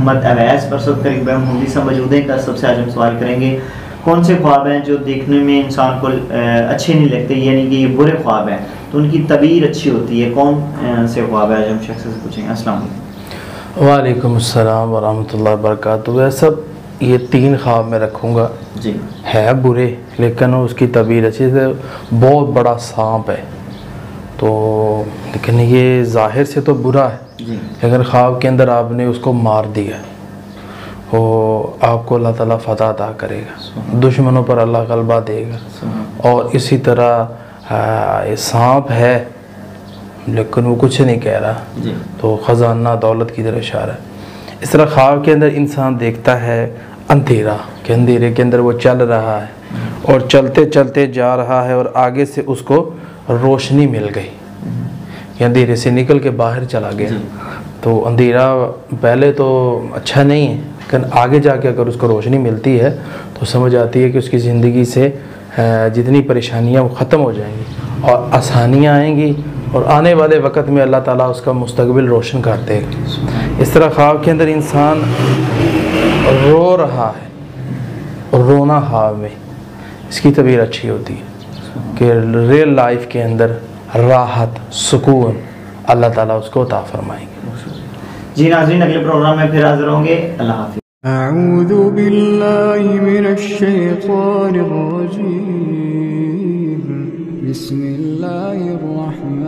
محمد اویس پرسد قریب محمدی سے موجود ہیں. کا سب سے آج ہم سوال کریں گے کون سے خواب ہیں جو دیکھنے میں انسان کو اچھے نہیں لگتے, یعنی کہ یہ برے خواب ہیں تو ان کی تعبیر اچھی ہوتی ہے, کون سے خواب ہیں؟ آج ہم شخص سے پوچھیں گے. السلام علیکم. وعلیکم السلام ورحمۃ اللہ وبرکاتہ. ویسے یہ 3 خواب میں رکھوں گا. جی ہے برے لیکن اس کی تعبیر اچھی سے. بہت بڑا سانپ ہے تو لیکن یہ ظاہر سے تو برا ہے, جی لیکن خواب کے اندر آپ نے اس کو مار دیا, وہ آپ کو اللہ تعالیٰ فتح عطا کرے گا, دشمنوں پر اللہ غلبہ دے گا. اور اسی طرح یہ سانپ ہے لیکن وہ کچھ نہیں کہہ رہا, جی تو خزانہ دولت کی طرف اشارہ ہے. اس طرح خواب کے اندر انسان دیکھتا ہے اندھیرا, کہ اندھیرے کے اندر وہ چل رہا ہے اور چلتے چلتے جا رہا ہے اور آگے سے اس کو روشنی مل گئی, یا اندھیرے سے نکل کے باہر چلا گیا. تو اندھیرا پہلے تو اچھا نہیں ہے, لیکن آگے جا کے اگر اس کو روشنی ملتی ہے تو سمجھ آتی ہے کہ اس کی زندگی سے جتنی پریشانیاں وہ ختم ہو جائیں گی اور آسانیاں آئیں گی, اور آنے والے وقت میں اللہ تعالیٰ اس کا مستقبل روشن کرتے ہیں. اس طرح خواب کے اندر انسان رو رہا ہے, اور رونا خواب میں اس کی تعبیر اچھی ہوتی ہے کہ ریئل لائف کے اندر راحت سکون اللہ تعالیٰ اس کو عطا فرمائیں گے. جی ناظرین, اگلے پروگرام میں پھر حاضر ہوں گے. اللہ حافظ. اعوذ باللہ من الشیطان الرجیم, بسم اللہ الرحمن